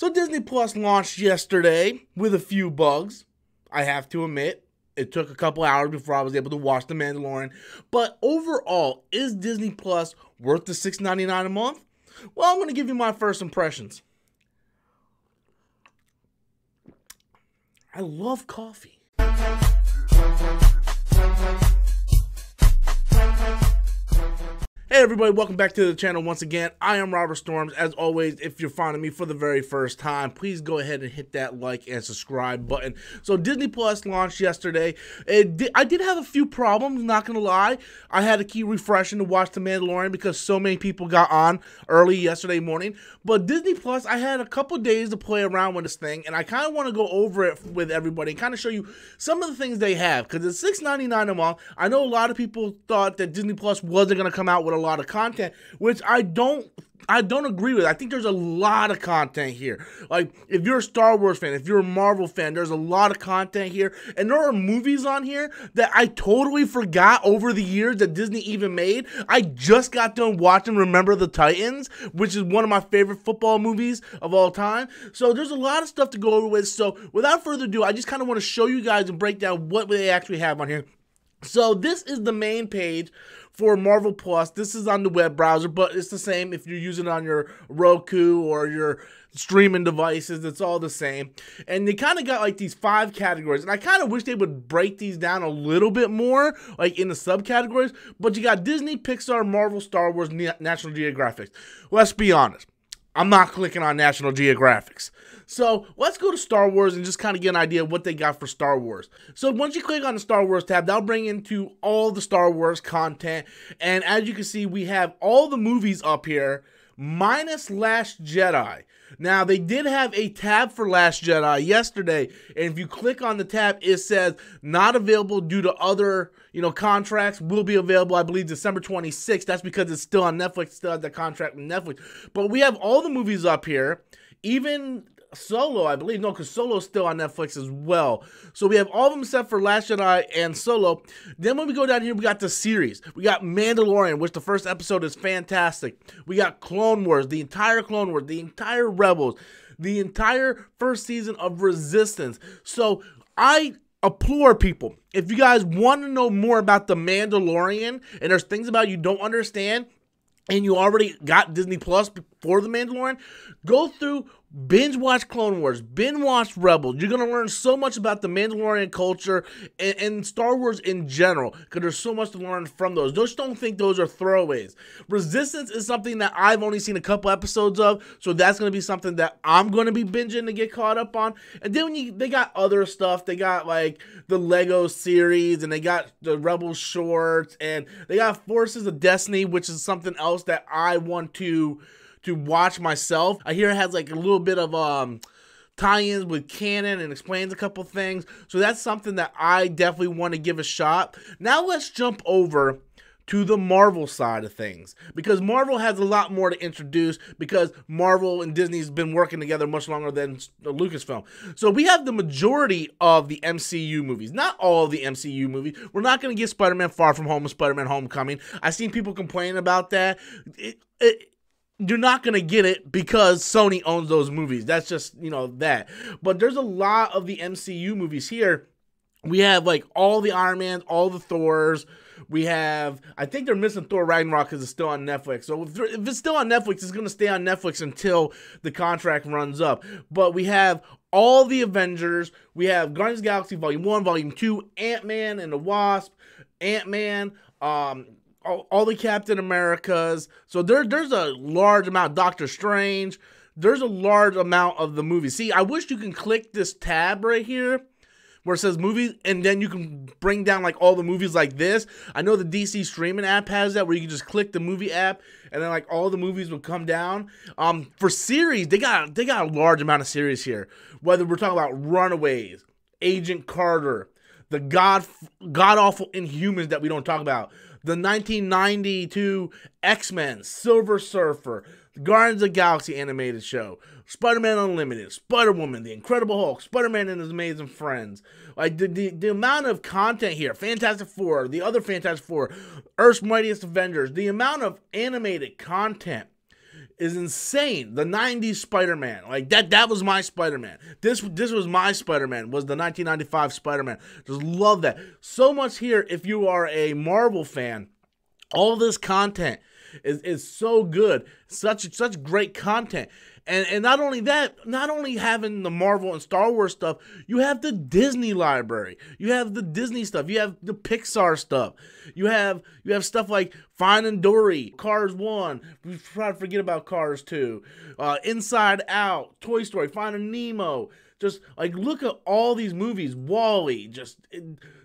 So Disney Plus launched yesterday with a few bugs. I have to admit, it took a couple hours before I was able to watch The Mandalorian. But overall, is Disney Plus worth the $6.99 a month? Well, I'm going to give you my first impressions. I love coffee. Hey everybody, welcome back to the channel once again. I am Robert Storms. As always, if you're finding me for the very first time, please go ahead and hit that like and subscribe button. So Disney Plus launched yesterday. I did have a few problems, not gonna lie. I had to keep refreshing to watch The Mandalorian because so many people got on early yesterday morning. But Disney Plus, I had a couple days to play around with this thing, and I kind of want to go over it with everybody and kind of show you some of the things they have, because it's $6.99 a month. I know a lot of people thought that Disney Plus wasn't gonna come out with a lot of content, which I don't agree with. I think there's a lot of content here. Like, if you're a Star Wars fan, if you're a Marvel fan, there's a lot of content here. And there are movies on here that I totally forgot over the years that Disney even made. I just got done watching Remember the Titans, which is one of my favorite football movies of all time. So there's a lot of stuff to go over with. So without further ado, I just kind of want to show you guys and break down what they actually have on here. So this is the main page for Marvel Plus. This is on the web browser, but it's the same if you're using it on your Roku or your streaming devices. It's all the same. And they kind of got like these 5 categories, and I kind of wish they would break these down a little bit more, like in the subcategories. But you got Disney, Pixar, Marvel, Star Wars, National Geographic. Let's be honest, I'm not clicking on National Geographics. So let's go to Star Wars and just kind of get an idea of what they got for Star Wars. So once you click on the Star Wars tab, that'll bring into all the Star Wars content. And as you can see, we have all the movies up here, minus Last Jedi. Now, they did have a tab for Last Jedi yesterday, and if you click on the tab, it says not available due to other, contracts. Will be available, I believe, December 26th. That's because it's still on Netflix, still has the contract with Netflix. But we have all the movies up here, even Solo, I believe. No, because Solo's still on Netflix as well. So we have all of them except for Last Jedi and Solo. Then when we go down here, we got the series. We got Mandalorian, which the first episode is fantastic. We got Clone Wars, the entire Clone Wars, the entire Rebels, the entire first season of Resistance. So I implore people, if you guys want to know more about the Mandalorian and there's things about you don't understand, and you already got Disney Plus for The Mandalorian, go through, binge watch Clone Wars, binge watch Rebels. You're going to learn so much about the Mandalorian culture and Star Wars in general, because there's so much to learn from those. Just don't think those are throwaways. Resistance is something that I've only seen a couple episodes of, so that's going to be something that I'm going to be binging to get caught up on. And then they got other stuff. They got like the Lego series, and they got the Rebels shorts, and they got Forces of Destiny, which is something else that I want to watch myself. I hear it has like a little bit of tie-ins with canon and explains a couple things. So that's something that I definitely want to give a shot. Now let's jump over to the Marvel side of things, because Marvel has a lot more to introduce, because Marvel and Disney's been working together much longer than Lucasfilm. So we have the majority of the MCU movies, not all of the MCU movies. We're not going to get Spider-Man Far From Home and Spider-Man Homecoming. I've seen people complain about that. You're not going to get it because Sony owns those movies. That's just, that. But there's a lot of the MCU movies here. We have, like, all the Iron Mans, all the Thors. We have, I think they're missing Thor Ragnarok because it's still on Netflix. So if it's still on Netflix, it's going to stay on Netflix until the contract runs up. But we have all the Avengers. We have Guardians of the Galaxy Volume 1, Volume 2, Ant-Man and the Wasp, Ant-Man, all the Captain Americas. So there's a large amount. Doctor Strange. There's a large amount of the movies. See, I wish you can click this tab right here where it says movies, and then you can bring down like all the movies like this. I know the DC streaming app has that, where you can just click the movie app and then like all the movies will come down. For series, they got a large amount of series here. Whether we're talking about Runaways, Agent Carter, the god-awful Inhumans that we don't talk about, the 1992 X-Men, Silver Surfer, the Guardians of the Galaxy animated show, Spider-Man Unlimited, Spider-Woman, The Incredible Hulk, Spider-Man and His Amazing Friends. Like, the amount of content here, Fantastic Four, the other Fantastic Four, Earth's Mightiest Avengers, the amount of animated content is insane. The 90s Spider-Man, like that was my Spider-Man. This was my Spider-Man, was the 1995 Spider-Man. Just love that. So much here if you are a Marvel fan. All this content is so good. Such great content. And not only that, not only having the Marvel and Star Wars stuff, you have the Disney library. You have the Disney stuff. You have the Pixar stuff. You have stuff like Finding Dory, Cars 1. We try to forget about Cars 2. Inside Out, Toy Story, Finding Nemo. Just like look at all these movies. WALL-E,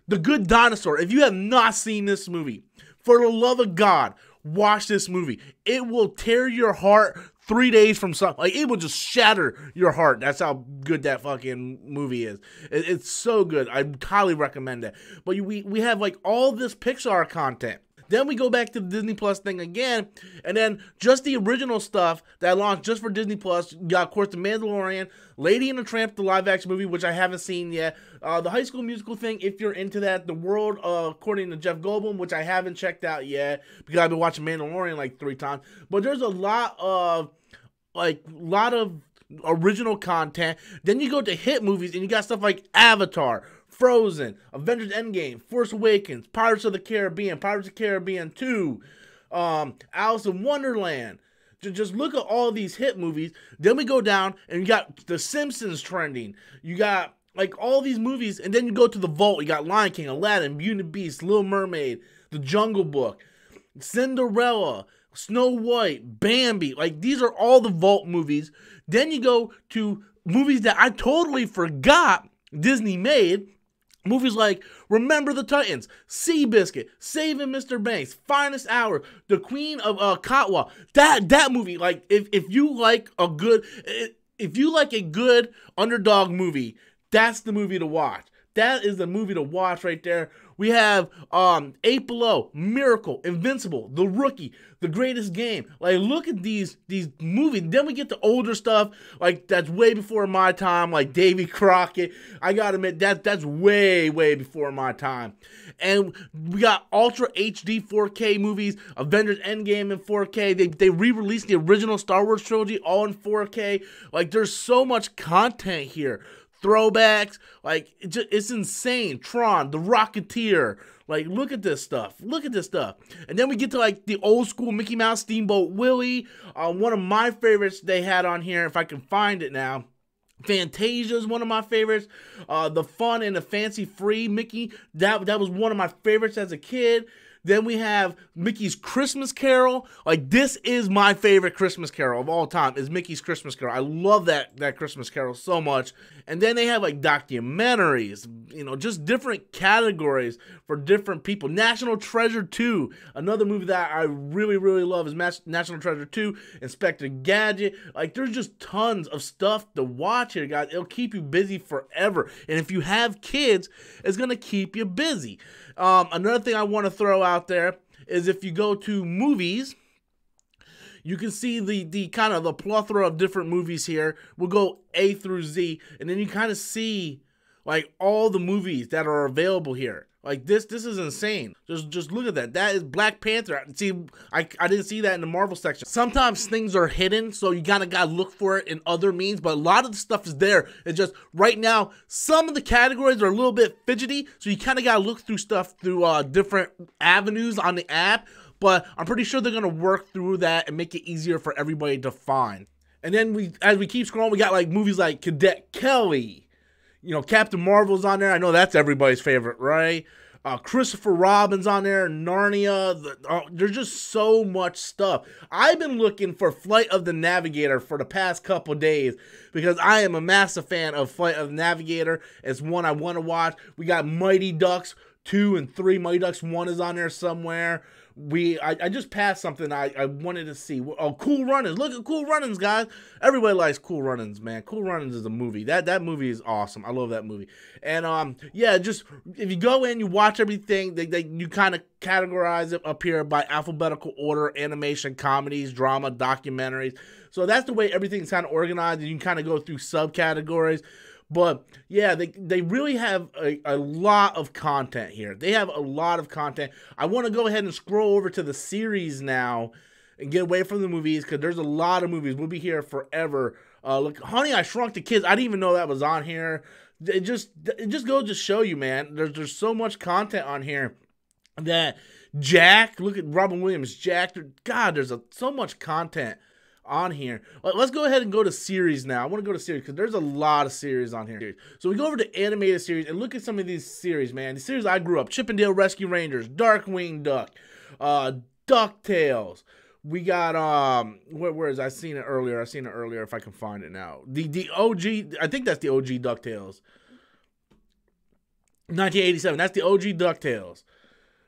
The Good Dinosaur. If you have not seen this movie, for the love of God, watch this movie. It will tear your heart 3 days from something. Like, it will just shatter your heart. That's how good that fucking movie is. It's so good. I highly recommend it. But we have, like, all this Pixar content. Then we go back to the Disney Plus thing again, and then just the original stuff that launched just for Disney Plus. You got, of course, The Mandalorian, Lady and the Tramp, the live-action movie, which I haven't seen yet. The High School Musical thing, if you're into that. The World, according to Jeff Goldblum, which I haven't checked out yet because I've been watching Mandalorian like 3 times. But there's a lot of original content. Then you go to hit movies, and you got stuff like Avatar, Frozen, Avengers Endgame, Force Awakens, Pirates of the Caribbean, Pirates of the Caribbean 2, Alice in Wonderland. Just look at all these hit movies. Then we go down, and you got The Simpsons trending. You got, like, all these movies, and then you go to the vault. You got Lion King, Aladdin, Beauty and the Beast, Little Mermaid, The Jungle Book, Cinderella, Snow White, Bambi. Like, these are all the vault movies. Then you go to movies that I totally forgot Disney made. Movies like Remember the Titans, Seabiscuit, Saving Mr. Banks, Finest Hour, The Queen of Katwa. That movie, like, if you like a good underdog movie, that's the movie to watch. That is the movie to watch right there. We have 8 Below, Miracle, Invincible, The Rookie, The Greatest Game. Like, look at these movies. Then we get to older stuff, like, that's way before my time, like Davy Crockett. I gotta admit, that's way before my time. And we got Ultra HD 4K movies, Avengers Endgame in 4K. They re-released the original Star Wars trilogy all in 4K. Like, there's so much content here. Throwbacks, like, it's insane. Tron, The Rocketeer, like, look at this stuff. Look at this stuff. And then we get to, like, the old school Mickey Mouse, Steamboat Willie. One of my favorites they had on here, if I can find it now. Fantasia is one of my favorites. The Fun and the Fancy Free Mickey, that was one of my favorites as a kid. Then we have Mickey's Christmas Carol. Like, this is my favorite Christmas Carol of all time, is Mickey's Christmas Carol. I love that Christmas Carol so much. And then they have, like, documentaries, you know, just different categories for different people. National Treasure 2, another movie that I really love is National Treasure 2, Inspector Gadget. Like, there's just tons of stuff to watch here, guys. It'll keep you busy forever. And if you have kids, it's going to keep you busy. Another thing I want to throw out there is if you go to movies, you can see the kind of the plethora of different movies here. We'll go A through Z, and then you kind of see, like, all the movies that are available here. Like, this is insane. Just look at that. That is Black Panther. See, I didn't see that in the Marvel section. Sometimes things are hidden, so you gotta look for it in other means, but a lot of the stuff is there. It's just, right now, some of the categories are a little bit fidgety, so you kind of gotta look through stuff through different avenues on the app, but I'm pretty sure they're gonna work through that and make it easier for everybody to find. And then as we keep scrolling, we got, like, movies like Cadet Kelly. You know, Captain Marvel's on there. I know that's everybody's favorite, right? Christopher Robin's on there, Narnia. There's just so much stuff. I've been looking for Flight of the Navigator for the past couple days because I am a massive fan of Flight of the Navigator. It's one I want to watch. We got Mighty Ducks 2 and 3. Mighty Ducks 1 is on there somewhere. I just passed something I wanted to see. Oh, Cool Runnings. Look at Cool Runnings, guys. Everybody likes Cool Runnings, man. Cool Runnings is a movie. That movie is awesome. I love that movie. And yeah, just if you go in, you watch everything. You kind of categorize it up here by alphabetical order: animation, comedies, drama, documentaries. So that's the way everything's kind of organized, and you can kind of go through subcategories. But yeah, they really have a lot of content here. They have a lot of content. I want to go ahead and scroll over to the series now and get away from the movies, because there's a lot of movies. We'll be here forever. Look, Honey, I Shrunk the Kids. I didn't even know that was on here. It just goes to show you, man. There's so much content on here that Jack. Look at Robin Williams, Jack. God, there's so much content on here. Let's go ahead and go to series now. I want to go to series because there's a lot of series on here. So we go over to animated series and look at some of these series, man. The series I grew up: Chippendale Rescue Rangers, Darkwing Duck, DuckTales. We got where is I seen it earlier? I seen it earlier if I can find it now. The OG, I think that's the OG DuckTales. 1987. That's the OG DuckTales.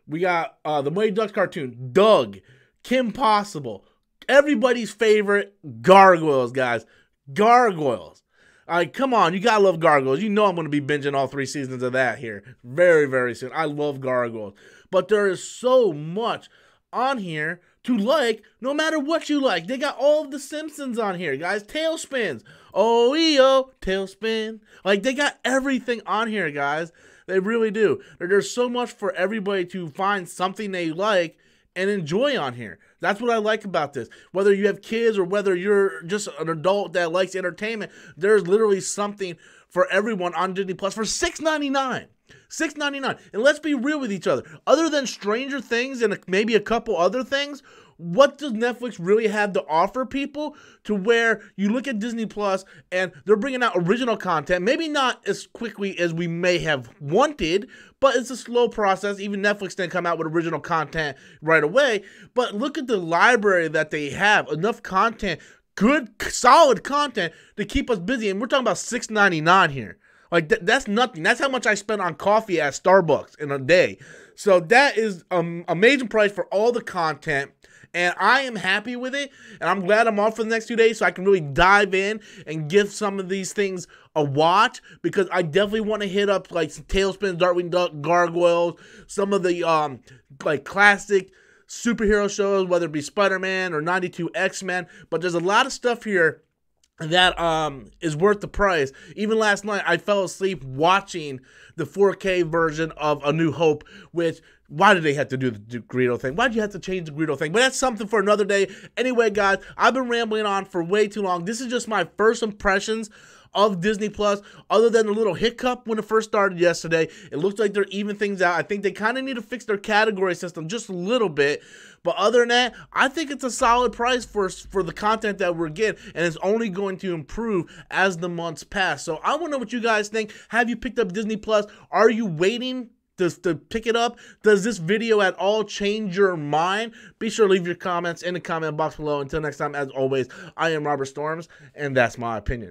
We got the Mighty Ducks cartoon, Doug, Kim Possible. Everybody's favorite, Gargoyles, guys. Gargoyles. All right, come on. You got to love Gargoyles. You know I'm going to be binging all 3 seasons of that here very, very soon. I love Gargoyles. But there is so much on here to like, no matter what you like. They got all of the Simpsons on here, guys. Tailspins. Oh, Tailspin. Like, they got everything on here, guys. They really do. There's so much for everybody to find something they like and enjoy on here. That's what I like about this. Whether you have kids or whether you're just an adult that likes entertainment, there's literally something for everyone on Disney Plus for $6.99. $6.99. And let's be real with each other. Other than Stranger Things and maybe a couple other things, what does Netflix really have to offer people to where you look at Disney Plus and they're bringing out original content, maybe not as quickly as we may have wanted, but it's a slow process. Even Netflix didn't come out with original content right away. But look at the library that they have. Enough content, good, solid content to keep us busy. And we're talking about $6.99 here. Like, that's nothing. That's how much I spend on coffee at Starbucks in a day. So that is an amazing price for all the content. And I am happy with it, and I'm glad I'm off for the next 2 days so I can really dive in and give some of these things a watch, because I definitely want to hit up like some Tailspins, Darkwing Duck, Gargoyles, some of the like classic superhero shows, whether it be Spider-Man or 92 X-Men. But there's a lot of stuff here that is worth the price. Even last night, I fell asleep watching the 4K version of A New Hope, which, why did they have to do the Greedo thing? Why did you have to change the Greedo thing? But that's something for another day. Anyway, guys, I've been rambling on for way too long. This is just my first impressions of Disney Plus, other than a little hiccup when it first started yesterday. It looks like they're even things out. I think they kind of need to fix their category system just a little bit. But other than that, I think it's a solid price for the content that we're getting, and it's only going to improve as the months pass. So I want to know what you guys think. Have you picked up Disney Plus? Are you waiting to pick it up? Does this video at all change your mind? Be sure to leave your comments in the comment box below. Until next time, as always, I am Robert Storms, and that's my opinion.